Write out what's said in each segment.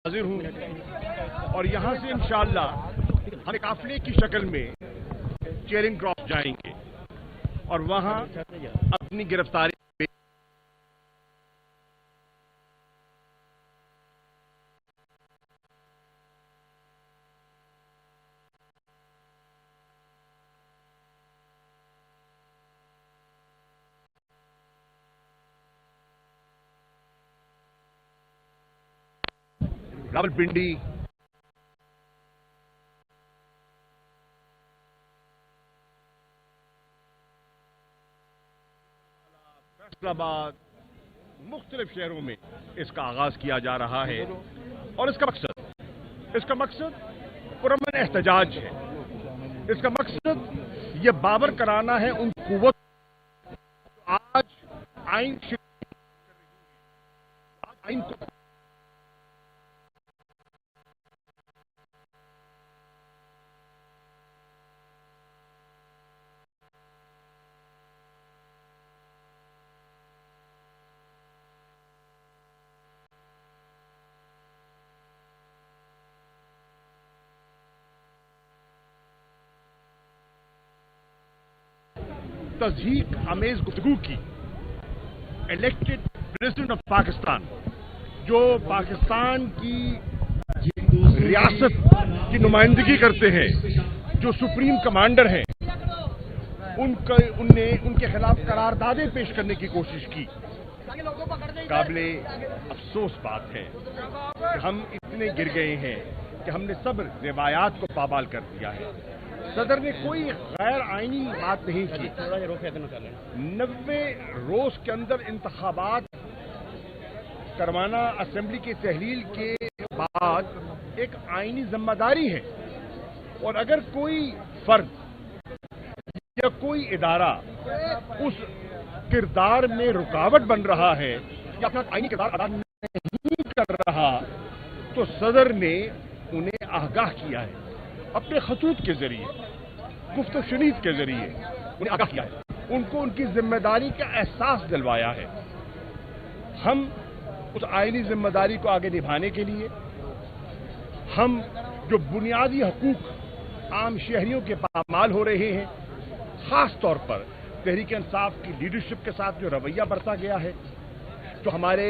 حاضر ہوں اور یہاں سے انشاءاللہ ہم ایک قافلے کی شکل میں چیرنگ کراس جائیں گے اور وہاں اپنی گرفتاری راولپنڈی فیصل آباد مختلف شہروں میں اس کا آغاز کیا جا رہا ہے اور اس کا مقصد پرامن احتجاج ہے. اس کا مقصد یہ باور کرانا ہے ان قوت آج آئین کو تضحیک آمیز گفتگو کی. الیکٹڈ پریزیڈنٹ آف پاکستان جو پاکستان کی ریاست کی نمائندگی کرتے ہیں, جو سپریم کمانڈر ہیں, ان کے خلاف قراردادیں پیش کرنے کی کوشش کی. قابل افسوس بات ہے کہ ہم اتنے گر گئے ہیں کہ ہم نے سب روایات کو پامال کر دیا ہے. صدر نے کوئی غیر آئینی بات نہیں کی. 90 روز کے اندر انتخابات کروانا اسمبلی کی تحلیل کے بعد ایک آئینی ذمہ داری ہے, اور اگر کوئی فرد یا کوئی ادارہ اس کردار میں رکاوٹ بن رہا ہے یا اپنا آئینی کردار ادا نہیں کر رہا تو صدر نے انہیں آگاہ کیا ہے, اپنے خطوط کے ذریعے, گفت و شنید کے ذریعے انہیں آگاہ کیا ہے, ان کو ان کی ذمہ داری کا احساس دلوایا ہے. ہم اس آئینی ذمہ داری کو آگے نبھانے کے لیے ہم جو بنیادی حقوق عام شہریوں کے پامال ہو رہے ہیں, خاص طور پر تحریک انصاف کی لیڈرشپ کے ساتھ جو رویہ برتا گیا ہے, جو ہمارے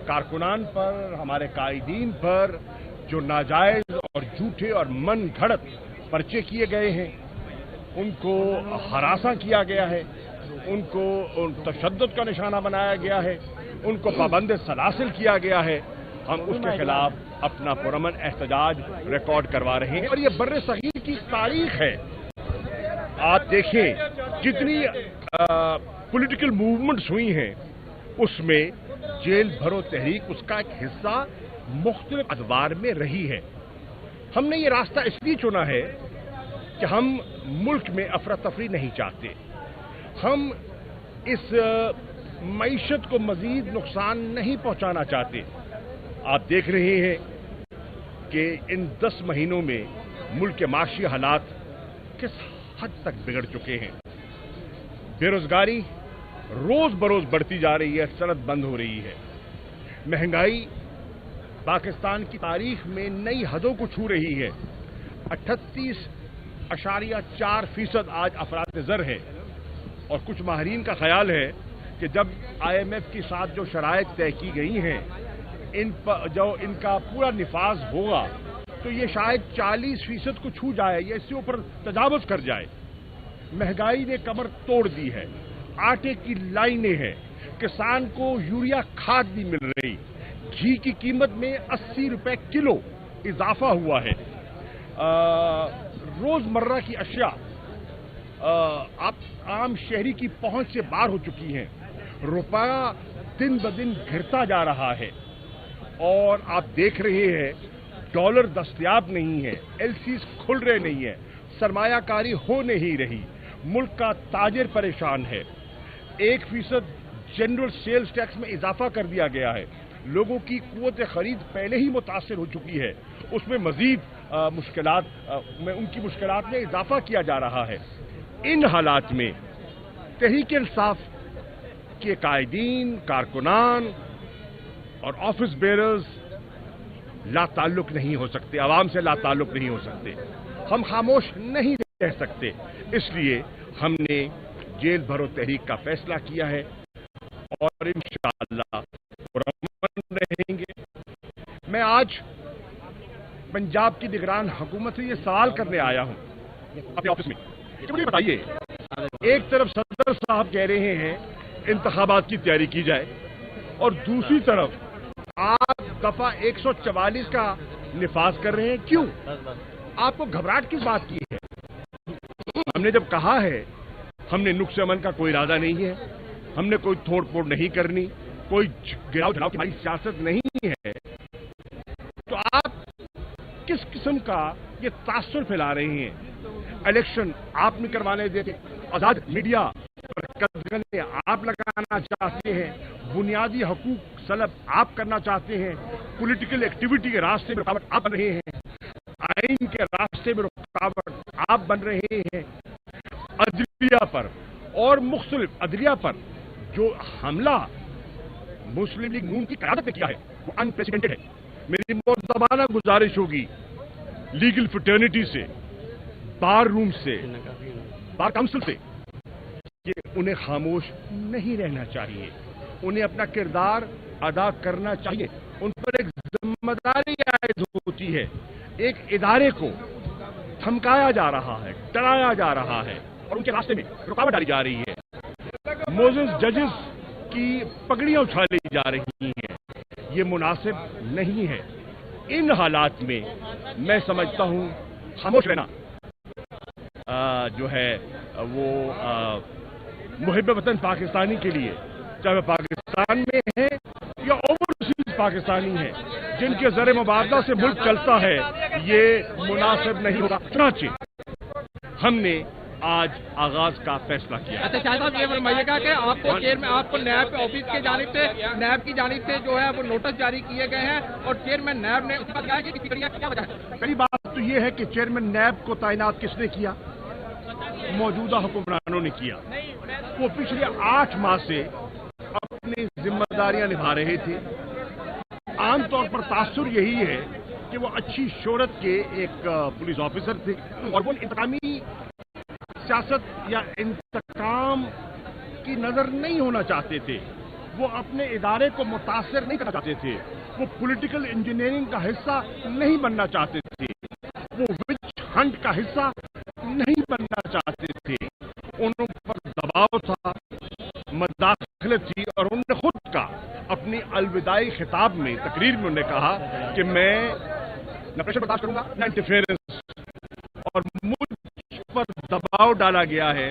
کارکنان پر, ہمارے قائدین پر جو ناجائز اور جھوٹے اور من گھڑت پرچے کیے گئے ہیں, ان کو ہراساں کیا گیا ہے, ان کو تشدد کا نشانہ بنایا گیا ہے, ان کو پابند سلاسل کیا گیا ہے, ہم اس کے خلاف اپنا پرامن احتجاج ریکارڈ کروا رہے ہیں. اور یہ بر صغیر کی تاریخ ہے. آپ دیکھیں جتنی پولیٹیکل موومنٹس ہوئی ہیں اس میں جیل بھرو تحریک اس کا ایک حصہ مختلف ادوار میں رہی ہے. ہم نے یہ راستہ اس لیے چنا ہے کہ ہم ملک میں افراتفری نہیں چاہتے. ہم اس معیشت کو مزید نقصان نہیں پہنچانا چاہتے. آپ دیکھ رہے ہیں کہ ان 10 مہینوں میں ملک کے معاشی حالات کس حد تک بگڑ چکے ہیں. بے روزگاری روز بروز بڑھتی جا رہی ہے, صنعت بند ہو رہی ہے. مہنگائی پاکستان کی تاریخ میں نئی حدوں کو چھو رہی ہے. 38.4% آج افراط زر ہے, اور کچھ ماہرین کا خیال ہے کہ جب IMF کے ساتھ جو شرائط طے کی گئی ہیں جو ان کا پورا نفاذ ہوگا تو یہ شاید 40% کو چھو جائے یا اس سے اوپر تجاوز کر جائے. مہنگائی نے کمر توڑ دی ہے. آٹے کی لائنیں ہیں, کسان کو یوریا کھاد نہیں مل رہی, گھی کی قیمت میں 80 روپے کلو اضافہ ہوا ہے. روزمرہ کی اشیاء عام شہری کی پہنچ سے باہر ہو چکی ہیں. روپیہ دن بدن گرتا جا رہا ہے, اور آپ دیکھ رہے ہیں ڈالر دستیاب نہیں ہے, LCs کھل رہے نہیں ہیں, سرمایہ کاری ہو نہیں رہی, ملک کا تاجر پریشان ہے. 1% جنرل سیلز ٹیکس میں اضافہ کر دیا گیا ہے. لوگوں کی قوت خرید پہلے ہی متاثر ہو چکی ہے, اس میں مزید ان کی مشکلات میں اضافہ کیا جا رہا ہے. ان حالات میں تحریک انصاف کے قائدین, کارکنان اور آفس بیررز لا تعلق نہیں ہو سکتے، عوام سے لا تعلق نہیں ہو سکتے، ہم خاموش نہیں رہ سکتے، اس لیے ہم نے جیل بھرو تحریک کا فیصلہ کیا ہے اور انشاءاللہ پرامن رہیں گے۔ میں آج پنجاب کی نگران حکومت سے یہ سوال کرنے آیا ہوں اپنے آفس میں کہ مجھے بتائیے، ایک طرف صدر صاحب کہہ رہے ہیں انتخابات کی تیاری کی جائے اور دوسری طرف آپ دفعہ 144 کا نفاذ کر رہے ہیں، کیوں؟ آپ کو گھبراہٹ کس بات کی ہے؟ ہم نے جب کہا ہے ہم نے نقص امن کا کوئی ارادہ نہیں ہے، ہم نے کوئی توڑ پھوڑ نہیں کرنی، کوئی گراؤ جھڑاؤ کی ہماری سیاست نہیں ہے، تو آپ کس قسم کا یہ تاثر پھیلا رہے ہیں؟ الیکشن آپ نہیں کروانے دیتے، آزاد میڈیا پر قدغنیں آپ لگانا چاہتے ہیں، بنیادی حقوق سلب آپ کرنا چاہتے ہیں، پولیٹیکل ایکٹیویٹی کے راستے میں رکاوٹ آپ بن رہے ہیں، آئین کے راستے میں رکاوٹ آپ بن رہے ہیں، عدلیہ پر اور مختلف عدلیہ پر جو حملہ مسلم لیگ نون کی قیادت نے کیا ہے وہ انپریسیڈنٹڈ ہے۔ میری مؤدبانہ گزارش ہوگی لیگل فٹرنیٹی سے، بار روم سے، بار کاؤنسل سے کہ انہیں خاموش نہیں رہنا چاہیے، انہیں اپنا کردار ادا کرنا چاہیے، ان پر ایک ذمہ داری عائد ہوتی ہے۔ ایک ادارے کو دھمکایا جا رہا ہے، ڈرایا جا رہا ہے اور ان کے راستے میں رکاوٹ ڈالی جا رہی ہے، موزز ججز کی پگڑیاں اچھالی جا رہی ہیں، یہ مناسب نہیں ہے۔ ان حالات میں میں سمجھتا ہوں خاموش رہنا جو ہے وہ محب وطن پاکستانی کے لیے، چاہے وہ پاکستان میں ہے یا اوورسیز پاکستانی ہیں جن کے زر مبادلہ سے ملک چلتا ہے، یہ مناسب نہیں ہوگا۔ چنانچہ ہم نے آج آغاز کا فیصلہ کیا۔ اچھا شاہد صاحب، یہ فرمائیے گا کہ آپ کو چیئرمین، آپ کو نیب آفس کی جانب سے، نیب کی جانب سے جو ہے وہ نوٹس جاری کیے گئے ہیں اور چیئرمین نیب نے اس بات کہا کہ کیا وجہ ہے؟ پہلی بات تو یہ ہے کہ چیئرمین نیب کو تعینات کس نے کیا؟ موجودہ حکمرانوں نے کیا۔ وہ پچھلے 8 ماہ سے اپنی ذمہ داریاں نبھا رہے تھے۔ عام طور پر تاثر یہی ہے کہ وہ اچھی شہرت کے ایک پولیس آفیسر تھے اور وہ انتقامی سیاست یا انتقام کی نظر نہیں ہونا چاہتے تھے، وہ اپنے ادارے کو متاثر نہیں کرنا چاہتے تھے، وہ پولیٹیکل انجینئرنگ کا حصہ نہیں بننا چاہتے تھے، وہ وچ ہنٹ کا حصہ نہیں بننا چاہتے تھے، ان پر دباؤ تھا، مداخلت تھی اور انہوں نے خود کا اپنی الوداعی خطاب میں تقریر میں انہوں نے کہا کہ میں نہ پریشر برداشت کروں گا نہ انٹرفیئرنس، اور مجھ پر دباؤ ڈالا گیا ہے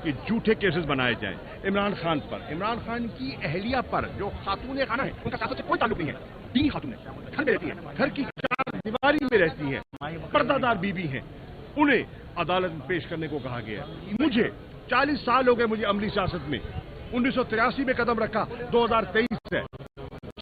کہ جھوٹے کیسز بنائے جائیں عمران خان پر، عمران خان کی اہلیہ پر جو خاتون خانہ ہے، ان کا سیاست سے کوئی تعلق نہیں ہے، دینی خاتون ہے، گھر میں رہتی ہے، گھر کی 4 دیواری میں رہتی ہے، پردہ دار بیوی ہیں، انہیں عدالت میں پیش کرنے کو کہا گیا۔ مجھے 40 سال ہو گئے مجھے عملی سیاست میں، 1983 میں قدم رکھا، 2023 سے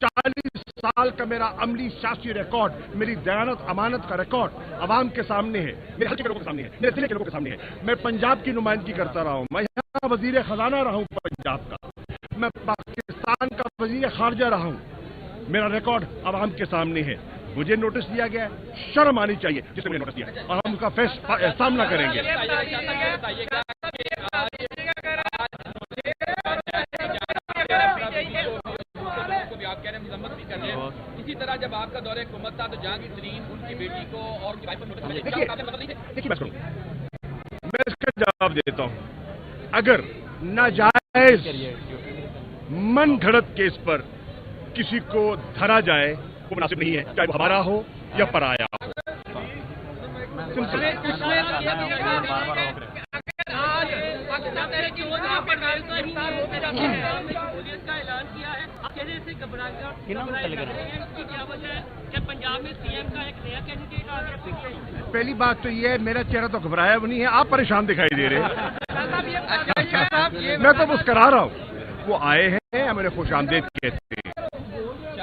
40 سال کا میرا عملی سیاسی ریکارڈ، میری دیانت امانت کا ریکارڈ عوام کے سامنے ہے، میرے حلقے کے لوگوں کے سامنے ہے، میرے ضلع کے لوگوں کے سامنے ہے۔ میں پنجاب کی نمائندگی کرتا رہا ہوں، میں یہاں وزیر خزانہ رہا ہوں پنجاب کا، میں پاکستان کا وزیر خارجہ رہا ہوں، میرا ریکارڈ عوام کے سامنے ہے۔ مجھے نوٹس دیا گیا ہے، شرم آنی چاہیے جس نے مجھے نوٹس دیا ہے، اور ہم اس کا سامنا کریں گے۔ اسی طرح جب آپ کا دورہ حکومت تھا تو جہانگیر ترین ان کی بیٹی کو اور ان کی وائف پر دیکھیے میں اس کا جواب دیتا ہوں۔ اگر ناجائز من گھڑت کیس پر کسی کو دھرا جائے وہ مناسب نہیں ہے، چاہے وہ ہمارا ہو یا پرایا ہو۔ پہلی بات تو یہ ہے میرا چہرہ تو گھبرایا بھی نہیں ہے، آپ پریشان دکھائی دے رہے ہیں، میں تو مسکرا رہا ہوں۔ وہ آئے ہیں، ہم انہیں خوش آمدید کہتے ہیں۔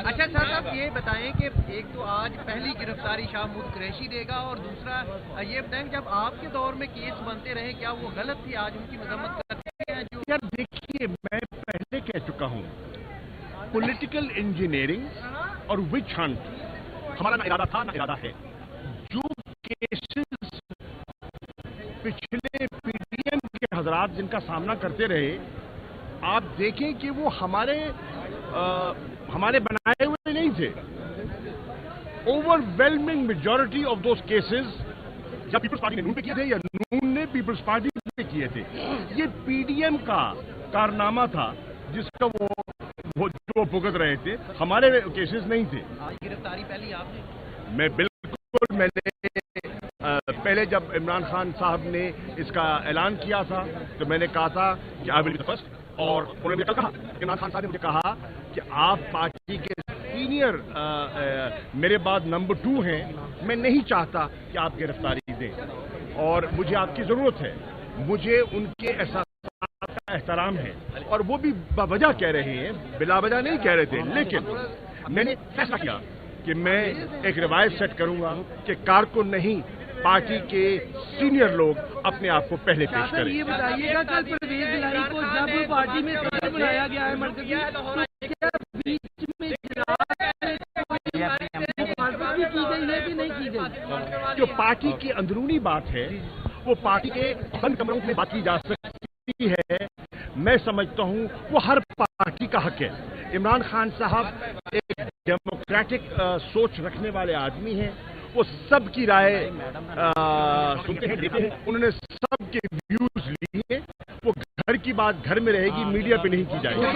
اچھا صاحب یہ بتائیں کہ ایک تو آج پہلی گرفتاری شاہ محمود قریشی دے گا اور دوسرا یہ بتائیں جب آپ کے دور میں کیس بنتے رہے کیا وہ غلط تھی؟ آج ان کی مذمت کرتے ہیں جو یار دیکھیے میں پہلے کہہ چکا ہوں، پولیٹیکل انجینئرنگ اور وچ ہنٹ ہمارا نہ ارادہ تھا نہ ارادہ ہے. جو کیسز پچھلے پی ڈی ایم کے حضرات جن کا سامنا کرتے رہے, آپ دیکھیں کہ وہ ہمارے بنائے ہوئے نہیں تھے. Over whelming majority of those cases یا پیپلز پارٹی نے نون پہ کیے تھے یا نون نے پیپلز پارٹی پہ کیے تھے. یہ پی ڈی ایم کا کارنامہ تھا جس کا وہ جو بھگت رہے تھے, ہمارے کیسز نہیں تھے. آج گرفتاری پہلی آپ نے؟ میں بالکل, میں نے پہلے جب عمران خان صاحب نے اس کا اعلان کیا تھا تو میں نے کہا تھا کہ آئی ول بی دی فرسٹ, اور انہوں نے کہا, عمران خان صاحب نے مجھے کہا کہ آپ پارٹی کے سینئر میرے بعد نمبر 2 ہیں, میں نہیں چاہتا کہ آپ گرفتاری دیں, اور مجھے آپ کی ضرورت ہے. مجھے ان کے احساسات کا احترام ہے, اور وہ بھی باوجہ کہہ رہے ہیں, بلا وجہ نہیں کہہ رہے تھے. لیکن میں نے فیصلہ کیا کہ میں ایک روایت سیٹ کروں گا کہ کارکن نہیں, پارٹی کے سینئر لوگ اپنے آپ کو پہلے پیش کریں. یہ بتائیے گا کل پرویز الہی کو جب پارٹی میں صدر بنایا گیا ہے مرکزی, تو کیا بیچ میں حفاظت بھی کی گئی ہے کہ نہیں کی گئی؟ جو پارٹی کی اندرونی بات ہے وہ پارٹی کے بند کمروں میں بات کی جا سکتی ہے. میں سمجھتا ہوں وہ ہر پارٹی کا حق ہے. عمران خان صاحب ایک ڈیموکریٹک سوچ رکھنے والے آدمی ہیں, وہ سب کی رائے سنتے ہیں, دیتے ہیں. انہوں نے سب کے ویوز لیے, وہ گھر کی بات گھر میں رہے گی, میڈیا پہ نہیں کی جائے گی.